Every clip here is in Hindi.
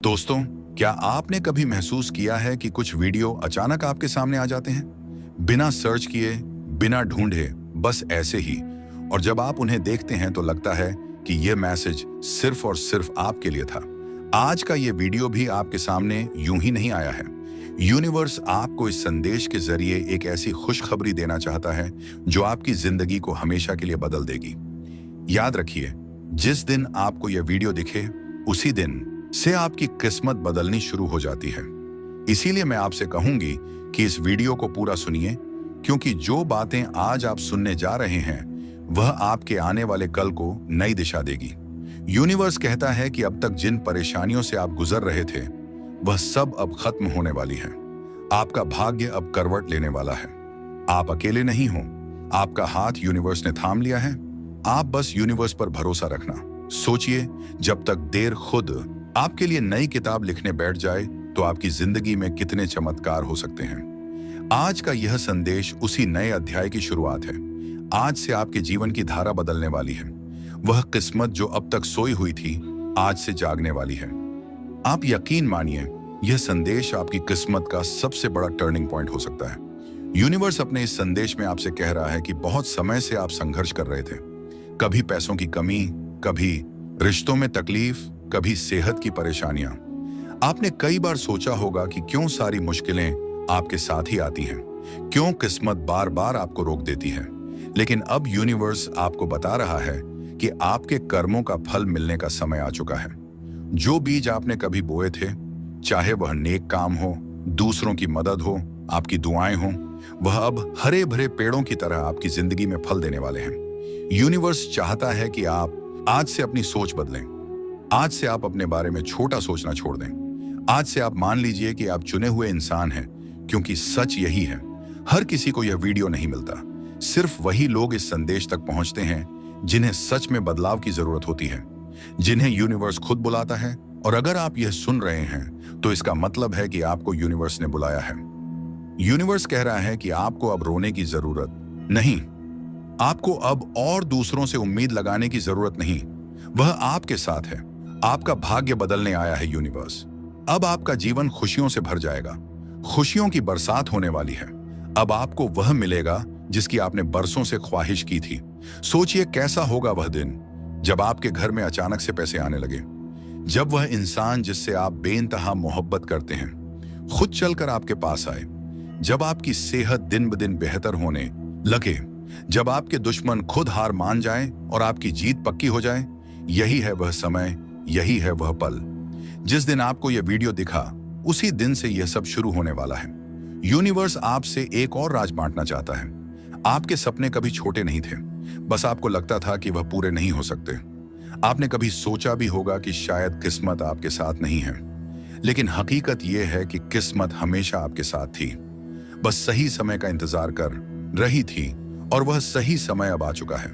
दोस्तों, क्या आपने कभी महसूस किया है कि कुछ वीडियो अचानक आपके सामने आ जाते हैं, बिना सर्च किए, बिना ढूंढे, बस ऐसे ही। और जब आप उन्हें देखते हैं तो लगता है कि यह मैसेज सिर्फ और सिर्फ आपके लिए था। आज का ये वीडियो भी आपके सामने यूं ही नहीं आया है। यूनिवर्स आपको इस संदेश के जरिए एक ऐसी खुशखबरी देना चाहता है जो आपकी जिंदगी को हमेशा के लिए बदल देगी। याद रखिए, जिस दिन आपको यह वीडियो दिखे, उसी दिन से आपकी किस्मत बदलनी शुरू हो जाती है। इसीलिए मैं आपसे कहूंगी कि इस वीडियो को पूरा सुनिए, क्योंकि जो बातें आज आप सुनने जा रहे हैं वह आपके आने वाले कल को नई दिशा देगी। यूनिवर्स कहता है कि अब तक जिन परेशानियों से आप गुजर रहे थे वह सब अब खत्म होने वाली है। आपका भाग्य अब करवट लेने वाला है। आप अकेले नहीं हो, आपका हाथ यूनिवर्स ने थाम लिया है। आप बस यूनिवर्स पर भरोसा रखना। सोचिए, जब तक देर खुद आपके लिए नई किताब लिखने बैठ जाए तो आपकी जिंदगी में कितने चमत्कार हो सकते हैं। आज का यह संदेश उसी नए अध्याय की शुरुआत है। आज से आपके जीवन की धारा बदलने वाली है। वह किस्मत जो अब तक सोई हुई थी, आज से जागने वाली है। आप यकीन मानिए, यह संदेश आपकी किस्मत का सबसे बड़ा टर्निंग पॉइंट हो सकता है। यूनिवर्स अपने इस संदेश में आपसे कह रहा है कि बहुत समय से आप संघर्ष कर रहे थे। कभी पैसों की कमी, कभी रिश्तों में तकलीफ, कभी सेहत की परेशानियां। आपने कई बार सोचा होगा कि क्यों सारी मुश्किलें आपके साथ ही आती हैं, क्यों किस्मत बार बार आपको रोक देती है। लेकिन अब यूनिवर्स आपको बता रहा है कि आपके कर्मों का फल मिलने का समय आ चुका है। जो बीज आपने कभी बोए थे, चाहे वह नेक काम हो, दूसरों की मदद हो, आपकी दुआएं हो, वह अब हरे भरे पेड़ों की तरह आपकी जिंदगी में फल देने वाले हैं। यूनिवर्स चाहता है कि आप आज से अपनी सोच बदलें। आज से आप अपने बारे में छोटा सोचना छोड़ दें। आज से आप मान लीजिए कि आप चुने हुए इंसान हैं, क्योंकि सच यही है, हर किसी को यह वीडियो नहीं मिलता। सिर्फ वही लोग इस संदेश तक पहुंचते हैं जिन्हें सच में बदलाव की जरूरत होती है, जिन्हें यूनिवर्स खुद बुलाता है। और अगर आप यह सुन रहे हैं तो इसका मतलब है कि आपको यूनिवर्स ने बुलाया है। यूनिवर्स कह रहा है कि आपको अब रोने की जरूरत नहीं, आपको अब और दूसरों से उम्मीद लगाने की जरूरत नहीं। वह आपके साथ है। आपका भाग्य बदलने आया है यूनिवर्स। अब आपका जीवन खुशियों से भर जाएगा। खुशियों की बरसात होने वाली है। अब आपको वह मिलेगा जिसकी आपने बरसों से ख्वाहिश की थी। सोचिए, कैसा होगा वह दिन जब आपके घर में अचानक से पैसे आने लगे, जब वह इंसान जिससे आप बेइंतहा मोहब्बत करते हैं खुद चलकर आपके पास आए, जब आपकी सेहत दिन ब दिन बेहतर होने लगे, जब आपके दुश्मन खुद हार मान जाएं और आपकी जीत पक्की हो जाए। यही है वह समय, यही है वह पल। जिस दिन आपको यह वीडियो दिखा, उसी दिन से यह सब शुरू होने वाला है। यूनिवर्स आपसे एक और राज बांटना चाहता है। आपके सपने कभी छोटे नहीं थे, बस आपको लगता था कि वह पूरे नहीं हो सकते। आपने कभी सोचा भी होगा कि शायद किस्मत आपके साथ नहीं है, लेकिन हकीकत यह है कि किस्मत हमेशा आपके साथ थी, बस सही समय का इंतजार कर रही थी। और वह सही समय अब आ चुका है।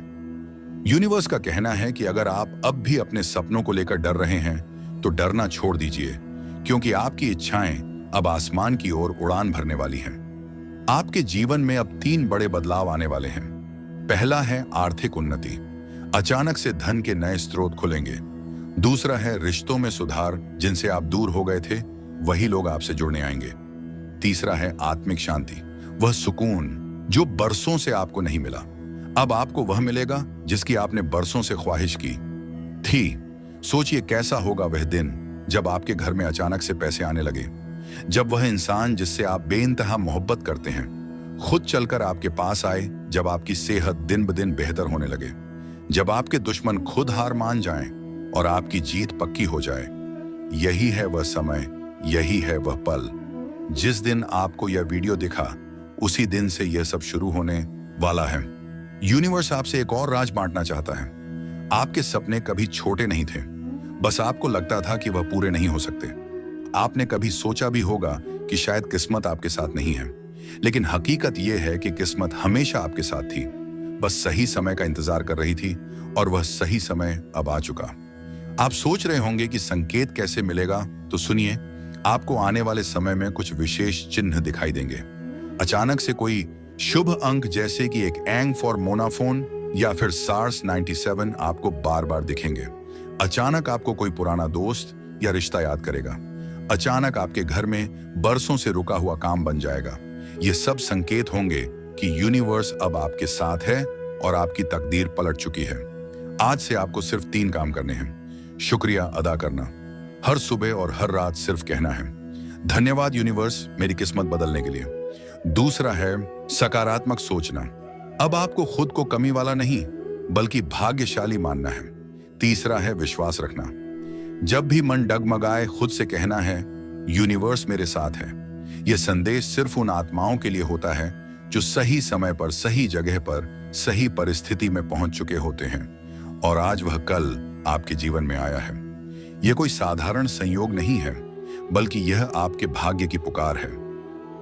यूनिवर्स का कहना है कि अगर आप अब भी अपने सपनों को लेकर डर रहे हैं तो डरना छोड़ दीजिए, क्योंकि आपकी इच्छाएं अब आसमान की ओर उड़ान भरने वाली हैं। आपके जीवन में अब 3 बड़े बदलाव आने वाले हैं। पहला है आर्थिक उन्नति। अचानक से धन के नए स्रोत खुलेंगे। दूसरा है रिश्तों में सुधार। जिनसे आप दूर हो गए थे वही लोग आपसे जुड़ने आएंगे। तीसरा है आत्मिक शांति, वह सुकून जो बरसों से आपको नहीं मिला, अब आपको वह मिलेगा जिसकी आपने बरसों से ख्वाहिश की थी। सोचिए, कैसा होगा वह दिन जब आपके घर में अचानक से पैसे आने लगे, जब वह इंसान जिससे आप बेइंतहा मोहब्बत करते हैं खुद चलकर आपके पास आए, जब आपकी सेहत दिन ब दिन बेहतर होने लगे, जब आपके दुश्मन खुद हार मान जाएं और आपकी जीत पक्की हो जाए। यही है वह समय, यही है वह पल। जिस दिन आपको यह वीडियो दिखा, उसी दिन से यह सब शुरू होने वाला है। यूनिवर्स आपसे एक और राज बांटना चाहता है। आपके सपने कभी छोटे नहीं थे, बस आपको लगता था कि वह पूरे नहीं हो सकते। आपने कभी सोचा भी होगा कि शायद किस्मत आपके साथ नहीं है, लेकिन हकीकत यह है कि किस्मत हमेशा आपके साथ थी, बस सही समय का इंतजार कर रही थी। और वह सही समय अब आ चुका। आप सोच रहे होंगे कि संकेत कैसे मिलेगा, तो सुनिए, आपको आने वाले समय में कुछ विशेष चिन्ह दिखाई देंगे। अचानक से कोई शुभ अंक, जैसे कि एक एंग फॉर मोनाफोन या फिर SARS 97 आपको बार बार दिखेंगे। अचानक आपको कोई पुराना दोस्त या रिश्ता याद करेगा। अचानक आपके घर में बरसों से रुका हुआ काम बन जाएगा। ये सब संकेत होंगे कि यूनिवर्स अब आपके साथ है और आपकी तकदीर पलट चुकी है। आज से आपको सिर्फ 3 काम करने हैं। शुक्रिया अदा करना, हर सुबह और हर रात सिर्फ कहना है, धन्यवाद यूनिवर्स मेरी किस्मत बदलने के लिए। दूसरा है सकारात्मक सोचना। अब आपको खुद को कमी वाला नहीं बल्कि भाग्यशाली मानना है। तीसरा है विश्वास रखना। जब भी मन डगमगाए खुद से कहना है, यूनिवर्स मेरे साथ है। यह संदेश सिर्फ उन आत्माओं के लिए होता है जो सही समय पर सही जगह पर सही परिस्थिति में पहुंच चुके होते हैं और आज वह कल आपके जीवन में आया है। यह कोई साधारण संयोग नहीं है बल्कि यह आपके भाग्य की पुकार है।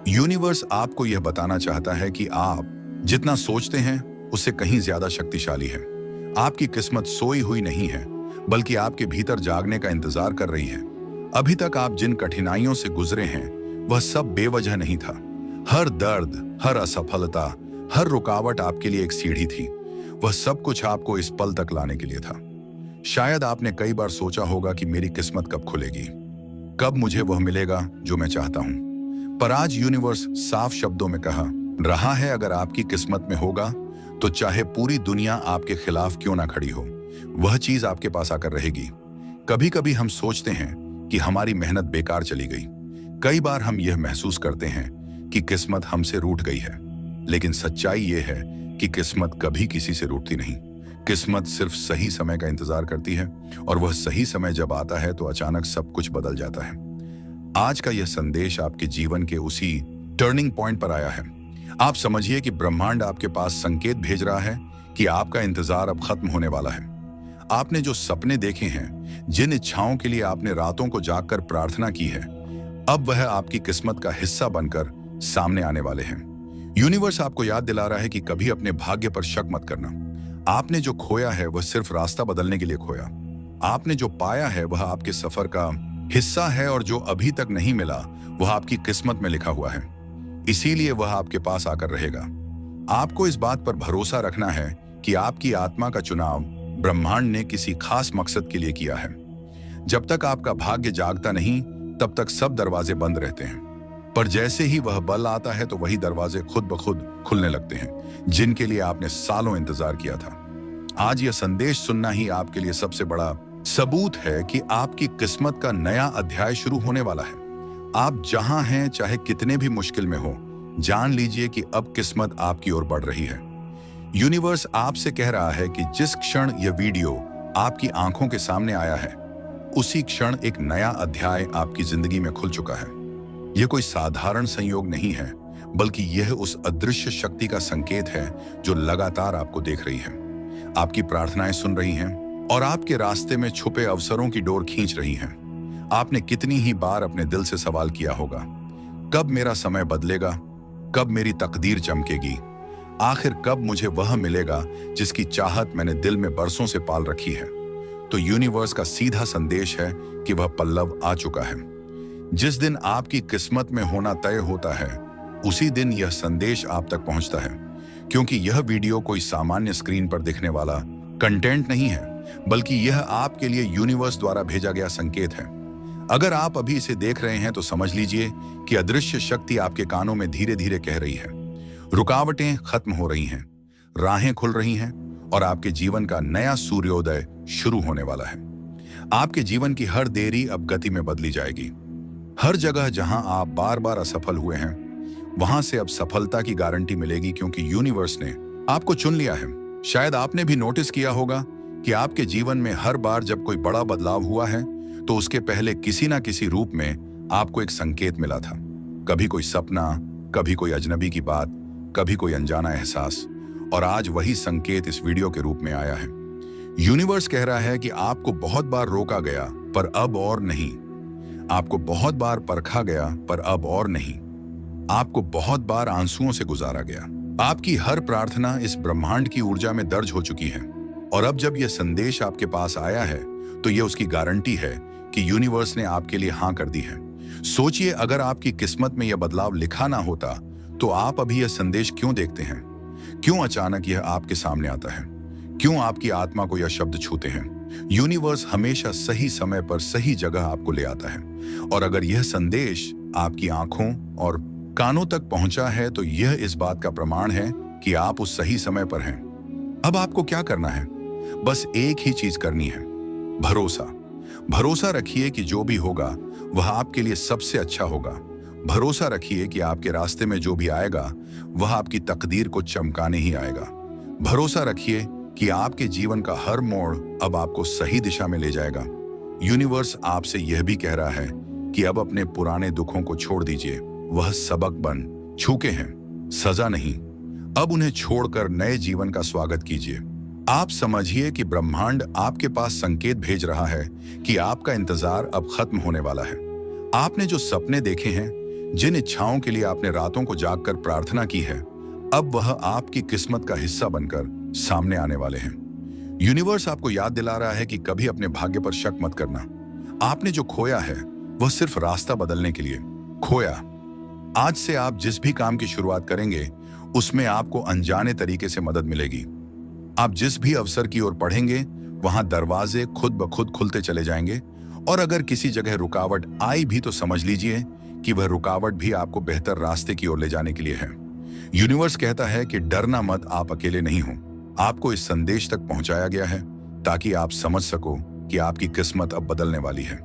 यूनिवर्स आपको यह बताना चाहता है कि आप जितना सोचते हैं उससे कहीं ज्यादा शक्तिशाली है। आपकी किस्मत सोई हुई नहीं है बल्कि आपके भीतर जागने का इंतजार कर रही है। अभी तक आप जिन कठिनाइयों से गुजरे हैं वह सब बेवजह नहीं था। हर दर्द, हर असफलता, हर रुकावट आपके लिए एक सीढ़ी थी। वह सब कुछ आपको इस पल तक लाने के लिए था। शायद आपने कई बार सोचा होगा कि मेरी किस्मत कब खुलेगी, कब मुझे वह मिलेगा जो मैं चाहता हूं। पर आज यूनिवर्स साफ शब्दों में कह रहा है, अगर आपकी किस्मत में होगा तो चाहे पूरी दुनिया आपके खिलाफ क्यों ना खड़ी हो, वह चीज आपके पास आकर रहेगी। कभी कभी हम सोचते हैं कि हमारी मेहनत बेकार चली गई। कई बार हम यह महसूस करते हैं कि किस्मत हमसे रूठ गई है, लेकिन सच्चाई यह है कि किस्मत कभी किसी से रूठती नहीं। किस्मत सिर्फ सही समय का इंतजार करती है और वह सही समय जब आता है तो अचानक सब कुछ बदल जाता है। आज का यह संदेश आपके जीवन के उसी टर्निंग पॉइंट पर आया है। आप समझिए कि ब्रह्मांड आपके पास संकेत भेज रहा है कि आपका इंतजार अब खत्म होने वाला है। आपने जो सपने देखे हैं, जिन इच्छाओं के लिए आपने रातों को जागकर प्रार्थना की है, अब वह आपकी किस्मत का हिस्सा बनकर सामने आने वाले हैं। यूनिवर्स आपको याद दिला रहा है कि कभी अपने भाग्य पर शक मत करना। आपने जो खोया है वह सिर्फ रास्ता बदलने के लिए खोया। आपने जो पाया है वह आपके सफर का हिस्सा है और जो अभी तक नहीं मिला वह आपकी किस्मत में लिखा हुआ है। इसीलिए वह आपके पास आकर रहेगा। आपको इस बात पर भरोसा रखना है कि आपकी आत्मा का चुनाव ब्रह्मांड ने किसी खास मकसद के लिए किया है। जब तक आपका भाग्य जागता नहीं तब तक सब दरवाजे बंद रहते हैं, पर जैसे ही वह बल आता है तो वही दरवाजे खुद ब खुद खुलने लगते हैं जिनके लिए आपने सालों इंतजार किया था। आज यह संदेश सुनना ही आपके लिए सबसे बड़ा सबूत है कि आपकी किस्मत का नया अध्याय शुरू होने वाला है। आप जहां हैं, चाहे कितने भी मुश्किल में हो, जान लीजिए कि अब किस्मत आपकी ओर बढ़ रही है। यूनिवर्स आपसे कह रहा है कि जिस क्षण यह वीडियो आपकी आंखों के सामने आया है, उसी क्षण एक नया अध्याय आपकी जिंदगी में खुल चुका है। यह कोई साधारण संयोग नहीं है बल्कि यह उस अदृश्य शक्ति का संकेत है जो लगातार आपको देख रही है, आपकी प्रार्थनाएं सुन रही हैं और आपके रास्ते में छुपे अवसरों की डोर खींच रही हैं। आपने कितनी ही बार अपने दिल से सवाल किया होगा, कब मेरा समय बदलेगा, कब मेरी तकदीर चमकेगी, आखिर कब मुझे वह मिलेगा जिसकी चाहत मैंने दिल में बरसों से पाल रखी है। तो यूनिवर्स का सीधा संदेश है कि वह पल्लव आ चुका है। जिस दिन आपकी किस्मत में होना तय होता है, उसी दिन यह संदेश आप तक पहुंचता है, क्योंकि यह वीडियो कोई सामान्य स्क्रीन पर दिखने वाला कंटेंट नहीं है, बल्कि यह आपके लिए यूनिवर्स द्वारा भेजा गया संकेत है। अगर आप अभी इसे देख रहे हैं तो समझ लीजिए कि अदृश्य शक्ति आपके कानों में धीरे धीरे कह रही है, रुकावटें खत्म हो रही हैं, राहें खुल रही हैं और आपके जीवन का नया सूर्योदय शुरू होने वाला है। आपके जीवन की हर देरी अब गति में बदली जाएगी। हर जगह जहां आप बार बार असफल हुए हैं, वहां से अब सफलता की गारंटी मिलेगी, क्योंकि यूनिवर्स ने आपको चुन लिया है। शायद आपने भी नोटिस किया होगा कि आपके जीवन में हर बार जब कोई बड़ा बदलाव हुआ है तो उसके पहले किसी ना किसी रूप में आपको एक संकेत मिला था। कभी कोई सपना, कभी कोई अजनबी की बात, कभी कोई अनजाना एहसास, और आज वही संकेत इस वीडियो के रूप में आया है। यूनिवर्स कह रहा है कि आपको बहुत बार रोका गया पर अब और नहीं, आपको बहुत बार परखा गया पर अब और नहीं, आपको बहुत बार आंसुओं से गुजारा गया। आपकी हर प्रार्थना इस ब्रह्मांड की ऊर्जा में दर्ज हो चुकी है और अब जब यह संदेश आपके पास आया है तो यह उसकी गारंटी है कि यूनिवर्स ने आपके लिए हाँ कर दी है। सोचिए, अगर आपकी किस्मत में यह बदलाव लिखा ना होता तो आप अभी यह संदेश क्यों देखते हैं? क्यों अचानक यह आपके सामने आता है? क्यों आपकी आत्मा को यह शब्द छूते हैं? यूनिवर्स हमेशा सही समय पर सही जगह आपको ले आता है, और अगर यह संदेश आपकी आंखों और कानों तक पहुंचा है तो यह इस बात का प्रमाण है कि आप उस सही समय पर हैं। अब आपको क्या करना है? बस एक ही चीज करनी है, भरोसा। भरोसा रखिए कि जो भी होगा वह आपके लिए सबसे अच्छा होगा। भरोसा रखिए कि आपके रास्ते में जो भी आएगा वह आपकी तकदीर को चमकाने ही आएगा। भरोसा रखिए कि आपके जीवन का हर मोड़ अब आपको सही दिशा में ले जाएगा। यूनिवर्स आपसे यह भी कह रहा है कि अब अपने पुराने दुखों को छोड़ दीजिए। वह सबक बन चुके हैं, सजा नहीं। अब उन्हें छोड़कर नए जीवन का स्वागत कीजिए। आप समझिए कि ब्रह्मांड आपके पास संकेत भेज रहा है कि आपका इंतजार अब खत्म होने वाला है। आपने जो सपने देखे हैं, जिन इच्छाओं के लिए आपने रातों को जागकर प्रार्थना की है, अब वह आपकी किस्मत का हिस्सा बनकर सामने आने वाले हैं। यूनिवर्स आपको याद दिला रहा है कि कभी अपने भाग्य पर शक मत करना। आपने जो खोया है वह सिर्फ रास्ता बदलने के लिए खोया। आज से आप जिस भी काम की शुरुआत करेंगे उसमें आपको अनजाने तरीके से मदद मिलेगी। आप जिस भी अवसर की ओर पढ़ेंगे वहां दरवाजे खुद ब खुद खुलते चले जाएंगे, और अगर किसी जगह रुकावट आई भी तो समझ लीजिए कि वह रुकावट भी आपको बेहतर रास्ते की ओर ले जाने के लिए है। यूनिवर्स कहता है कि डरना मत, आप अकेले नहीं हो। आपको इस संदेश तक पहुंचाया गया है ताकि आप समझ सको कि आपकी किस्मत अब बदलने वाली है।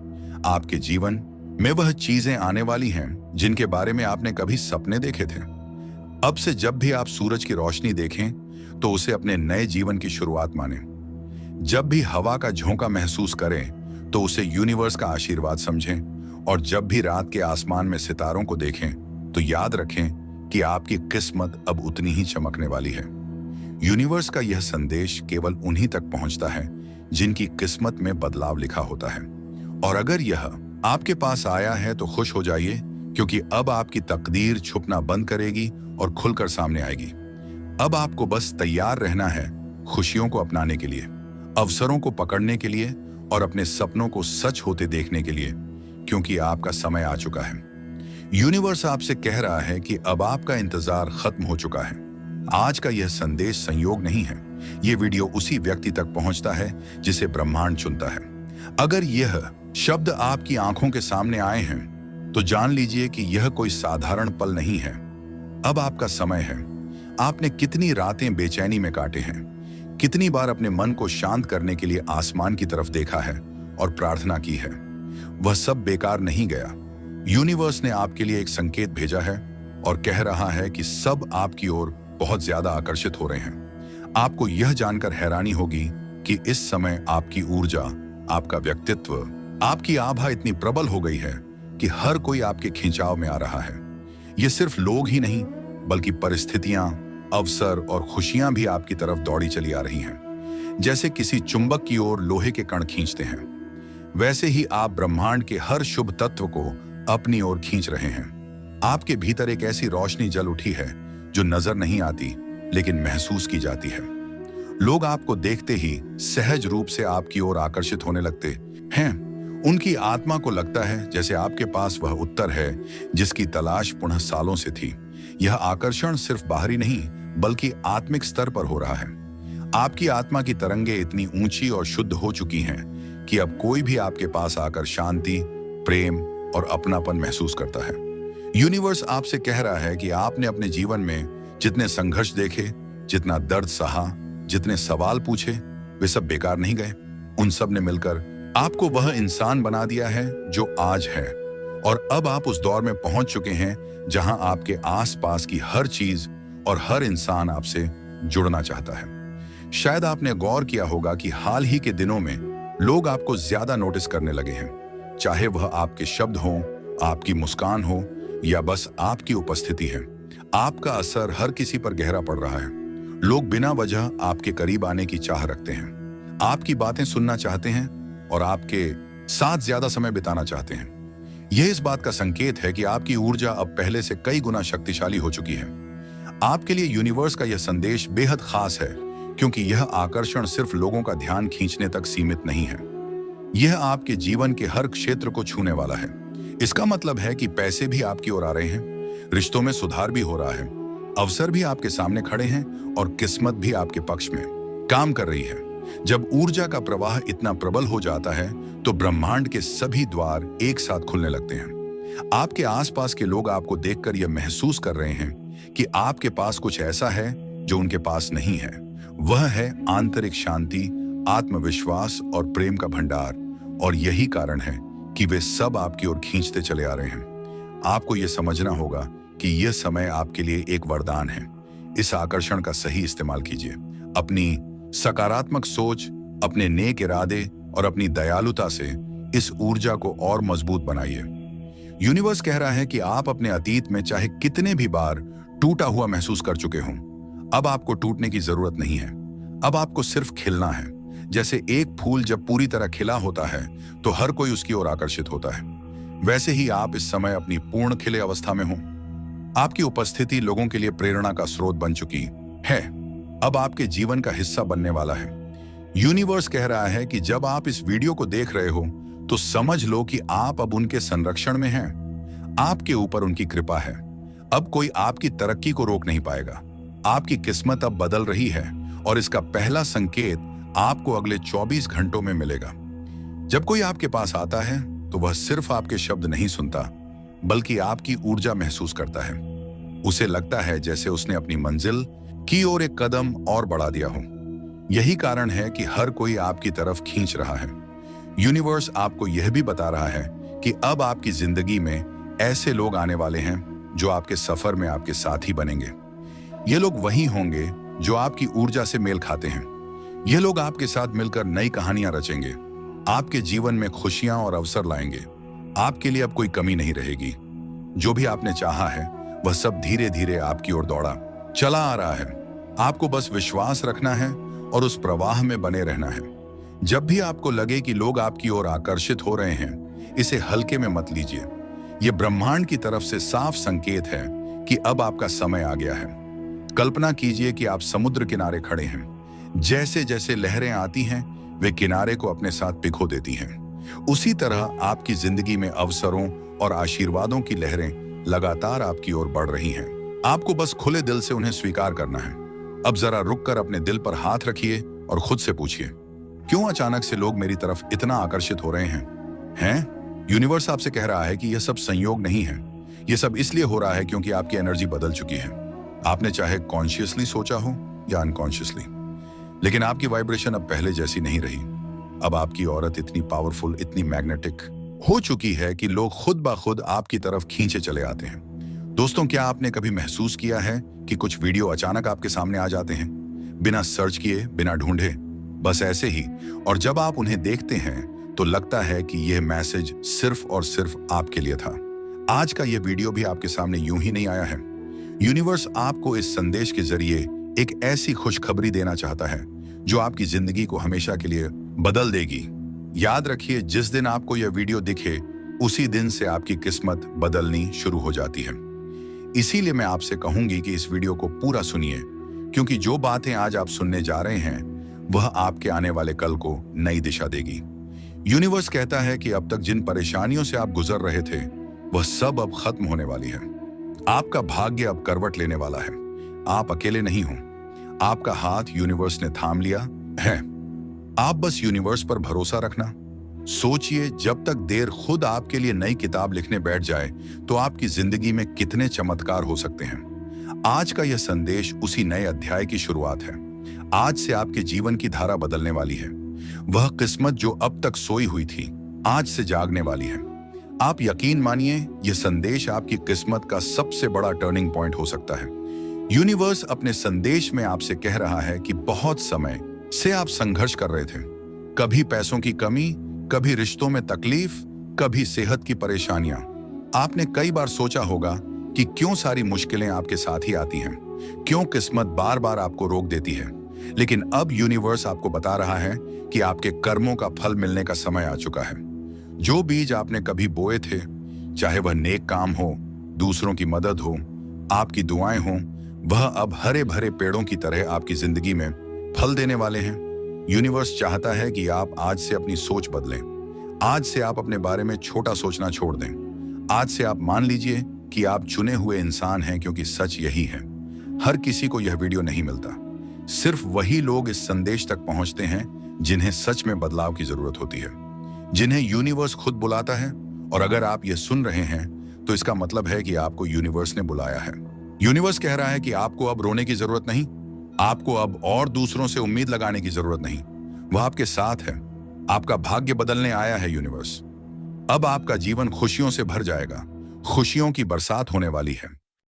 आपके जीवन में वह चीजें आने वाली हैं जिनके बारे में आपने कभी सपने देखे थे। अब से जब भी आप सूरज की रोशनी देखें तो उसे अपने नए जीवन की शुरुआत मानें। जब भी हवा का झोंका महसूस करें तो उसे यूनिवर्स का आशीर्वाद समझें, और जब भी रात के आसमान में सितारों को देखें तो याद रखें कि आपकी किस्मत अब उतनी ही चमकने वाली है। यूनिवर्स का यह संदेश केवल उन्हीं तक पहुंचता है जिनकी किस्मत में बदलाव लिखा होता है, और अगर यह आपके पास आया है तो खुश हो जाइए, क्योंकि अब आपकी तकदीर छुपना बंद करेगी और खुलकर सामने आएगी। अब आपको बस तैयार रहना है खुशियों को अपनाने के लिए, अवसरों को पकड़ने के लिए और अपने सपनों को सच होते देखने के लिए, क्योंकि आपका समय आ चुका है। यूनिवर्स आपसे कह रहा है कि अब आपका इंतजार खत्म हो चुका है। आज का यह संदेश संयोग नहीं है, यह वीडियो उसी व्यक्ति तक पहुंचता है जिसे ब्रह्मांड चुनता है। अगर यह शब्द आपकी आंखों के सामने आए हैं तो जान लीजिए कि यह कोई साधारण पल नहीं है। अब आपका समय है। आपने कितनी रातें बेचैनी में काटे हैं, कितनी बार अपने मन को शांत करने के लिए आसमान की तरफ देखा है और प्रार्थना की है। वह सब बेकार नहीं गया। यूनिवर्स ने आपके लिए एक संकेत भेजा है और कह रहा है कि सब आपकी ओर बहुत ज्यादा आकर्षित हो रहे हैं। आपको यह जानकर हैरानी होगी कि इस समय आपकी ऊर्जा, आपका व्यक्तित्व, आपकी आभा इतनी प्रबल हो गई है कि हर कोई आपके खिंचाव में आ रहा है। ये सिर्फ लोग ही नहीं बल्कि परिस्थितियां, अवसर और खुशियां भी आपकी तरफ दौड़ी चली आ रही हैं। जैसे किसी चुंबक की ओर लोहे के कण खींचते हैं, वैसे ही आप ब्रह्मांड के हर शुभ तत्व को अपनी ओर खींच रहे हैं। आपके भीतर एक ऐसी रोशनी जल उठी है जो नजर नहीं आती लेकिन महसूस की जाती है। लोग आपको देखते ही सहज रूप से आपकी ओर आकर्षित होने लगते हैं। उनकी आत्मा को लगता है जैसे आपके पास वह उत्तर है जिसकी तलाश पुनः सालों से थी। यह आकर्षण सिर्फ बाहरी नहीं बल्कि आत्मिक स्तर पर हो रहा है। आपकी आत्मा की तरंगे इतनी ऊंची और शुद्ध हो चुकी हैं कि अब कोई भी आपके पास आकर शांति, प्रेम और अपनापन महसूस करता है। यूनिवर्स आपसे कह रहा है कि आपने अपने जीवन में जितने संघर्ष देखे, जितना दर्द सहा, जितने सवाल पूछे, वे सब बेकार नहीं गए। उन सब ने मिलकर आपको वह इंसान बना दिया है जो आज है, और अब आप उस दौर में पहुंच चुके हैं जहां आपके आसपास की हर चीज और हर इंसान आपसे जुड़ना चाहता है। शायद आपने गौर किया होगा कि हाल ही के दिनों में लोग आपको ज्यादा नोटिस करने लगे हैं, चाहे वह आपके शब्द हों, आपकी मुस्कान हो या बस आपकी उपस्थिति है। आपका असर हर किसी पर गहरा पड़ रहा है। लोग बिना वजह आपके करीब आने की चाह रखते हैं, आपकी बातें सुनना चाहते हैं और आपके साथ ज्यादा समय बिताना चाहते हैं। यह इस बात का संकेत है कि आपकी ऊर्जा अब पहले से कई गुना शक्तिशाली हो चुकी है। आपके लिए यूनिवर्स का यह संदेश बेहद खास है, क्योंकि यह आकर्षण सिर्फ लोगों का ध्यान खींचने तक सीमित नहीं है। यह आपके जीवन के हर क्षेत्र को छूने वाला है। इसका मतलब है कि पैसे भी आपकी ओर आ रहे हैं, रिश्तों में सुधार भी हो रहा है, अवसर भी आपके सामने खड़े हैं और किस्मत भी आपके पक्ष में काम कर रही है। जब ऊर्जा का प्रवाह इतना प्रबल हो जाता है तो ब्रह्मांड के सभी द्वार एक साथ खुलने लगते हैं। आपके आसपास के लोग आपको देखकर यह महसूस कर रहे हैं कि आपके पास कुछ ऐसा है जो उनके पास नहीं है। वह है आंतरिक शांति, आत्मविश्वास और प्रेम का भंडार। और यही कारण है कि वे सब आपकी ओर खींचते चले आ रहे हैं। आपको यह समझना होगा कि यह समय आपके लिए एक वरदान है। इस आकर्षण का सही इस्तेमाल कीजिए। अपनी सकारात्मक सोच, अपने नेक इरादे और अपनी दयालुता से इस ऊर्जा को और मजबूत बनाइए। यूनिवर्स कह रहा है कि आप अपने अतीत में चाहे कितने भी बार टूटा हुआ महसूस कर चुके हों, अब आपको टूटने की जरूरत नहीं है। अब आपको सिर्फ खिलना है। जैसे एक फूल जब पूरी तरह खिला होता है तो हर कोई उसकी ओर आकर्षित होता है, वैसे ही आप इस समय अपनी पूर्ण खिले अवस्था में हो। आपकी उपस्थिति लोगों के लिए प्रेरणा का स्रोत बन चुकी है, अब आपके जीवन का हिस्सा बनने वाला है। यूनिवर्स कह रहा है कि जब आप इस वीडियो को देख रहे हो तो समझ लो कि आप अब उनके संरक्षण में हैं। आपके ऊपर उनकी कृपा है। अब कोई आपकी तरक्की को रोक नहीं पाएगा। आपकी किस्मत अब बदल रही है और इसका पहला संकेत आपको अगले 24 घंटों में मिलेगा। जब कोई आपके पास आता है तो वह सिर्फ आपके शब्द नहीं सुनता, बल्कि आपकी ऊर्जा महसूस करता है। उसे लगता है जैसे उसने अपनी मंजिल की ओर एक कदम और बढ़ा दिया हो। यही कारण है कि हर कोई आपकी तरफ खींच रहा है। यूनिवर्स आपको यह भी बता रहा है कि अब आपकी जिंदगी में ऐसे लोग आने वाले हैं जो आपके सफर में आपके साथी बनेंगे। ये लोग वही होंगे जो आपकी ऊर्जा से मेल खाते हैं। ये लोग आपके साथ मिलकर नई कहानियां रचेंगे, आपके जीवन में खुशियां और अवसर लाएंगे। आपके लिए अब कोई कमी नहीं रहेगी। जो भी आपने चाहा है वह सब धीरे धीरे आपकी ओर दौड़ा चला आ रहा है। आपको बस विश्वास रखना है और उस प्रवाह में बने रहना है। जब भी आपको लगे कि लोग आपकी ओर आकर्षित हो रहे हैं, इसे हल्के में मत लीजिए। यह ब्रह्मांड की तरफ से साफ संकेत है कि अब आपका समय आ गया है। कल्पना कीजिए कि आप समुद्र किनारे खड़े हैं। जैसे जैसे लहरें आती हैं, वे किनारे को अपने साथ पिघो देती हैं। उसी तरह आपकी जिंदगी में अवसरों और आशीर्वादों की लहरें लगातार आपकी ओर बढ़ रही हैं। आपको बस खुले दिल से उन्हें स्वीकार करना है। अब जरा रुककर अपने दिल पर हाथ रखिए और खुद से पूछिए, क्यों अचानक से लोग मेरी तरफ इतना आकर्षित हो रहे हैं? यूनिवर्स आपसे कह रहा है कि यह सब संयोग नहीं है। यह सब इसलिए हो रहा है क्योंकि आपकी एनर्जी बदल चुकी है। आपने चाहे कॉन्शियसली सोचा हो या अनकॉन्शियसली, लेकिन आपकी वाइब्रेशन अब पहले जैसी नहीं रही। अब आपकी औरत इतनी पावरफुल, इतनी मैग्नेटिक हो चुकी है कि लोग खुद ब खुद आपकी तरफ खींचे चले आते हैं। दोस्तों, क्या आपने कभी महसूस किया है कि कुछ वीडियो अचानक आपके सामने आ जाते हैं, बिना सर्च किए, बिना ढूंढे, बस ऐसे ही? और जब आप उन्हें देखते हैं तो लगता है कि यह मैसेज सिर्फ और सिर्फ आपके लिए था। आज का यह वीडियो भी आपके सामने यूं ही नहीं आया है। यूनिवर्स आपको इस संदेश के जरिए एक ऐसी खुशखबरी देना चाहता है जो आपकी जिंदगी को हमेशा के लिए बदल देगी। याद रखिए, जिस दिन आपको यह वीडियो दिखे उसी दिन से आपकी किस्मत बदलनी शुरू हो जाती है। इसीलिए मैं आपसे कहूंगी कि इस वीडियो को पूरा सुनिए, क्योंकि जो बातें आज आप सुनने जा रहे हैं वह आपके आने वाले कल को नई दिशा देगी। यूनिवर्स कहता है कि अब तक जिन परेशानियों से आप गुजर रहे थे वह सब अब खत्म होने वाली है। आपका भाग्य अब करवट लेने वाला है। आप अकेले नहीं हो। आपका हाथ यूनिवर्स ने थाम लिया है। आप बस यूनिवर्स पर भरोसा रखना। सोचिए, जब तक देर खुद आपके लिए नई किताब लिखने बैठ जाए तो आपकी जिंदगी में कितने चमत्कार हो सकते हैं। आज का यह संदेश उसी नए अध्याय की शुरुआत है। आज से आपके जीवन की धारा बदलने वाली है। वह किस्मत जो अब तक सोई हुई थी, आज से जागने वाली है। आप यकीन मानिए, यह संदेश आपकी किस्मत का सबसे बड़ा टर्निंग पॉइंट हो सकता है। यूनिवर्स अपने संदेश में आपसे कह रहा है कि बहुत समय से आप संघर्ष कर रहे थे। कभी पैसों की कमी, कभी रिश्तों में तकलीफ, कभी सेहत की परेशानियां। आपने कई बार सोचा होगा कि क्यों सारी मुश्किलें आपके साथ ही आती हैं, क्यों किस्मत बार बार आपको रोक देती है। लेकिन अब यूनिवर्स आपको बता रहा है कि आपके कर्मों का फल मिलने का समय आ चुका है। जो बीज आपने कभी बोए थे, चाहे वह नेक काम हो, दूसरों की मदद हो, आपकी दुआएं हो, वह अब हरे भरे पेड़ों की तरह आपकी जिंदगी में फल देने वाले हैं। यूनिवर्स चाहता है कि आप आज से अपनी सोच बदलें। आज से आप अपने बारे में छोटा सोचना छोड़ दें। आज से आप मान लीजिए कि आप चुने हुए इंसान हैं, क्योंकि सच यही है, हर किसी को यह वीडियो नहीं मिलता। सिर्फ वही लोग इस संदेश तक पहुंचते हैं जिन्हें सच में बदलाव की जरूरत होती है, जिन्हें यूनिवर्स खुद बुलाता है। और अगर आप ये सुन रहे हैं तो इसका मतलब है कि आपको यूनिवर्स ने बुलाया है। यूनिवर्स कह रहा है कि आपको अब रोने की जरूरत नहीं, आपको अब और दूसरों से उम्मीद लगाने की जरूरत नहीं। वह आपके साथ है। आपका भाग्य बदलने आया है यूनिवर्स। अब आपका जीवन खुशियों से भर जाएगा, खुशियों की बरसात होने वाली है।